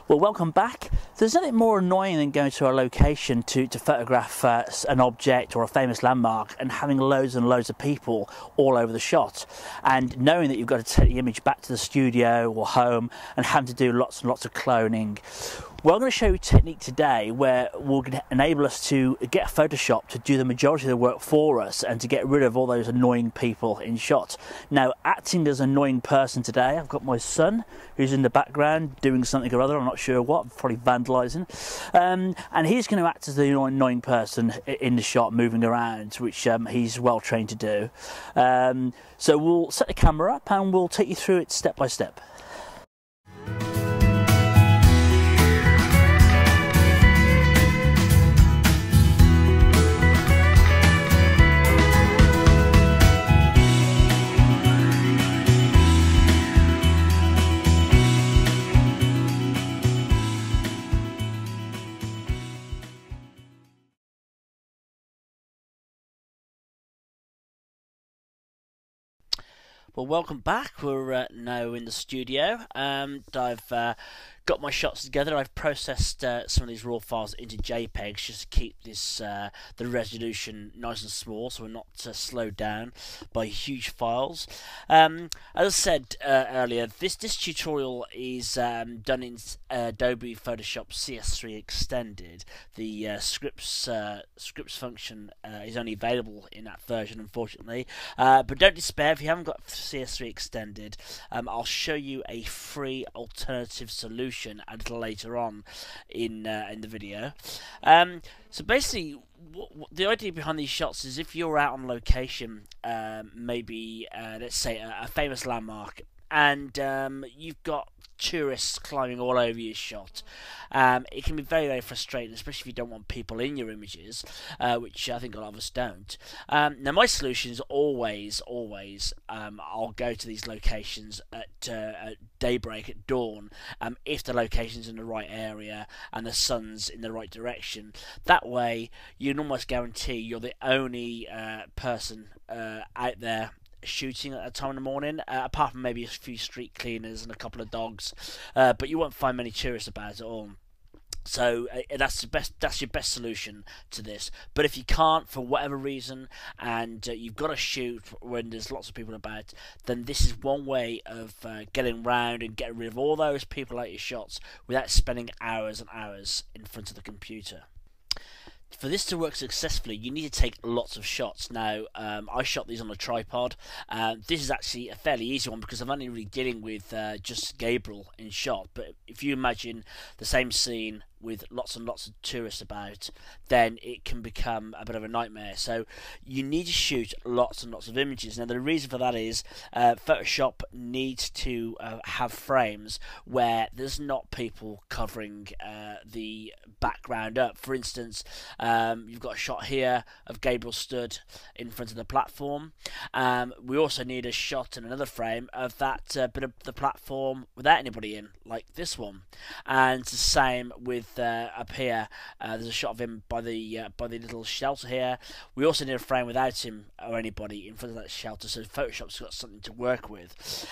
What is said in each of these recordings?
Well, welcome back. There's nothing more annoying than going to a location to photograph an object or a famous landmark and having loads and loads of people all over the shot, and knowing that you've got to take the image back to the studio or home and having to do lots and lots of cloning. Well, I'm going to show you a technique today where will enable us to get Photoshop to do the majority of the work for us and to get rid of all those annoying people in shot. Now, acting as an annoying person today, I've got my son who's in the background doing something or other, I'm not sure what, probably vandalising. And he's going to act as the annoying person in the shot, moving around, which he's well trained to do. So we'll set the camera up and we'll take you through it step by step. Well, welcome back. We're now in the studio, and I've got my shots together. I've processed some of these raw files into JPEGs just to keep this the resolution nice and small, so we're not slowed down by huge files. As I said earlier, this tutorial is done in Adobe Photoshop CS3 Extended. The scripts function is only available in that version, unfortunately. But don't despair if you haven't got CS3 Extended. I'll show you a free alternative solution a little later on in the video. So basically, the idea behind these shots is if you're out on location, maybe let's say a famous landmark, and you've got tourists climbing all over your shot. It can be very, very frustrating, especially if you don't want people in your images, which I think a lot of us don't. Now, my solution is always, I'll go to these locations at daybreak, at dawn, if the location's in the right area and the sun's in the right direction. That way, you can almost guarantee you're the only person out there shooting at that time in the morning, apart from maybe a few street cleaners and a couple of dogs, but you won't find many tourists about at all. So that's your best solution to this. But if you can't, for whatever reason, and you've got to shoot when there's lots of people about, then this is one way of getting round and getting rid of all those people out your shots without spending hours and hours in front of the computer. For this to work successfully, you need to take lots of shots. Now, I shot these on a tripod. This is actually a fairly easy one because I'm only really dealing with just Gabriel in shot. But if you imagine the same scene with lots and lots of tourists about, then it can become a bit of a nightmare. So you need to shoot lots and lots of images. Now, the reason for that is Photoshop needs to have frames where there's not people covering the background up. For instance, you've got a shot here of Gabriel stood in front of the platform. We also need a shot in another frame of that bit of the platform without anybody in, like this one. And it's the same with up here. There's a shot of him by the little shelter here. We also need a frame without him or anybody in front of that shelter, so Photoshop's got something to work with.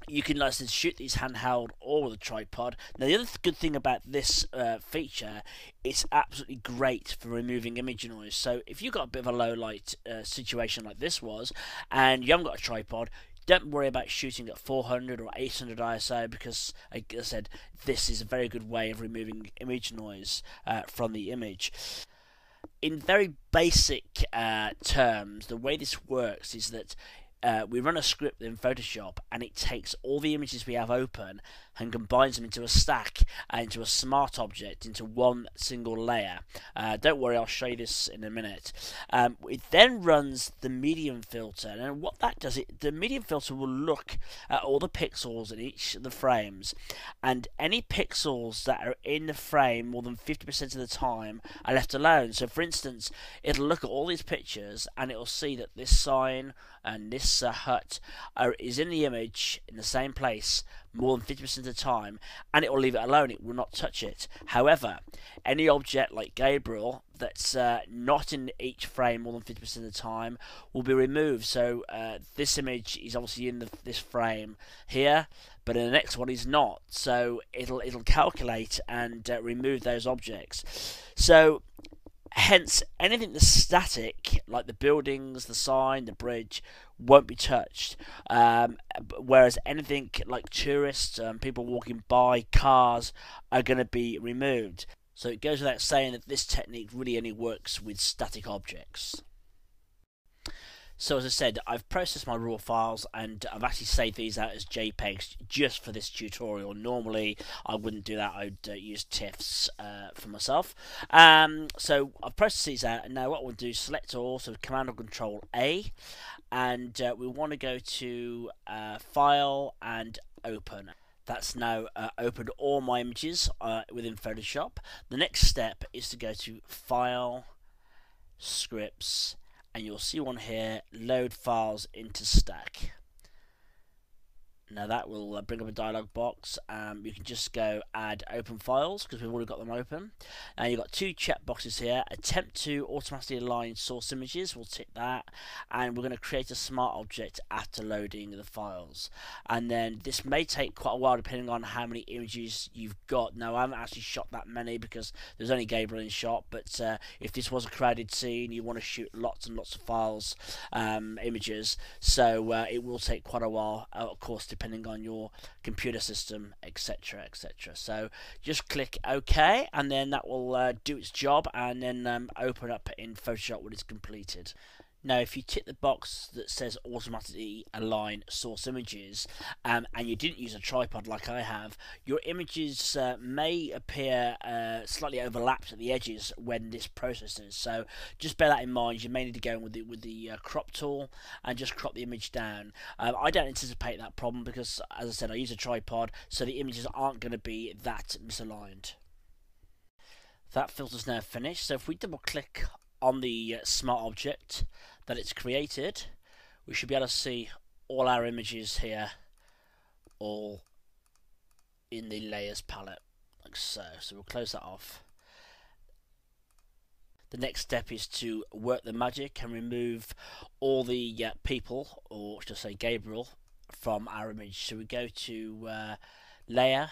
You can, like I said, shoot these handheld or with a tripod. Now, the other good thing about this feature, it's absolutely great for removing image noise. So if you've got a bit of a low light situation like this was, and you haven't got a tripod, don't worry about shooting at 400 or 800 ISO because, like I said, this is a very good way of removing image noise from the image. In very basic terms, the way this works is that we run a script in Photoshop and it takes all the images we have open and combines them into a stack, into a smart object, into one single layer. Don't worry, I'll show you this in a minute. It then runs the medium filter, and what that does, the medium filter will look at all the pixels in each of the frames, and any pixels that are in the frame more than 50% of the time are left alone. So for instance, it'll look at all these pictures and it'll see that this sign and this this hut is in the image in the same place more than 50% of the time, and it will leave it alone, it will not touch it. However, any object like Gabriel that's not in each frame more than 50% of the time will be removed. So this image is obviously in this frame here, but in the next one is not. So it'll calculate and remove those objects. So hence, anything that's static, like the buildings, the sign, the bridge, won't be touched. Whereas anything like tourists, people walking by, cars, are going to be removed. So it goes without saying that this technique really only works with static objects. So as I said, I've processed my raw files and I've actually saved these out as JPEGs just for this tutorial. Normally I wouldn't do that, I'd use TIFFs for myself. So I've processed these out, and now what we'll do is select all, so Command or Control A, and we want to go to File and Open. That's now opened all my images within Photoshop. The next step is to go to File, Scripts, and you'll see one here, Load Files into Stack. Now that will bring up a dialog box. You can just go Add Open Files because we've already got them open. And you've got two check boxes here. Attempt to automatically align source images, we'll tick that. And we're going to create a smart object after loading the files. And then this may take quite a while depending on how many images you've got. Now I haven't actually shot that many because there's only Gabriel in shot, but if this was a crowded scene, you want to shoot lots and lots of files, images, so it will take quite a while, of course, depending on your computer system, etc, etc. So just click OK, and then that will do its job, and then open up in Photoshop when it's completed. Now if you tick the box that says automatically align source images, and you didn't use a tripod like I have, your images may appear slightly overlapped at the edges when this processes. So just bear that in mind. You may need to go in with the crop tool and just crop the image down. I don't anticipate that problem because, as I said, I use a tripod, so the images aren't going to be that misaligned. That filter's now finished, so if we double click on the smart object that it's created, we should be able to see all our images here, all in the layers palette, like so. So we'll close that off. The next step is to work the magic and remove all the people, or should I say Gabriel, from our image. So we go to Layer,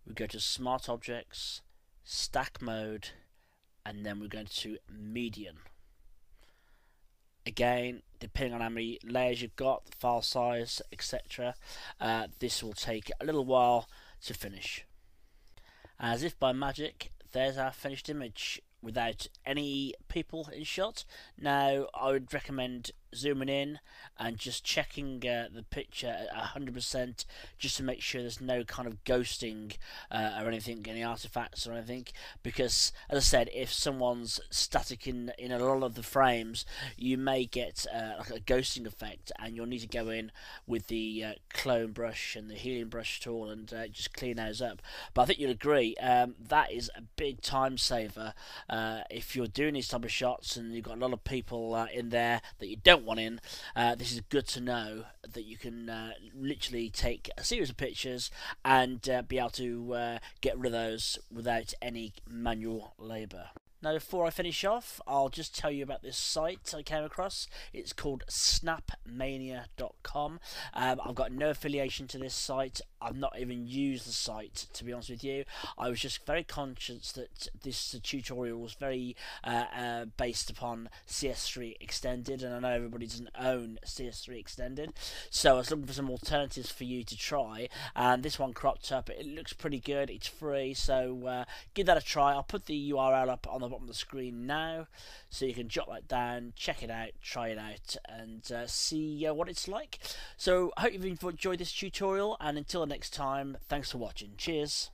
we go to Smart Objects, Stack Mode, and then we're going to Median. Again, depending on how many layers you've got, the file size, etc., this will take a little while to finish. As if by magic, there's our finished image without any people in shot. Now I would recommend zooming in and just checking the picture at 100% just to make sure there's no kind of ghosting or anything, any artifacts or anything, because as I said, if someone's static in a lot of the frames, you may get like a ghosting effect, and you'll need to go in with the clone brush and the healing brush tool and just clean those up. But I think you'll agree that is a big time saver if you're doing these type of shots and you've got a lot of people in there that you don't want in. This is good to know that you can literally take a series of pictures and be able to get rid of those without any manual labour. Now before I finish off, I'll just tell you about this site I came across. It's called snapmania.com. I've got no affiliation to this site. I've not even used the site, to be honest with you. I was just very conscious that this tutorial was very based upon CS3 Extended, and I know everybody doesn't own CS3 Extended, so I was looking for some alternatives for you to try, and this one cropped up. It looks pretty good, it's free, so give that a try. I'll put the URL up on the bottom of the screen now, so you can jot that down, check it out, try it out, and see what it's like. So I hope you've enjoyed this tutorial, and until next time, thanks for watching. Cheers.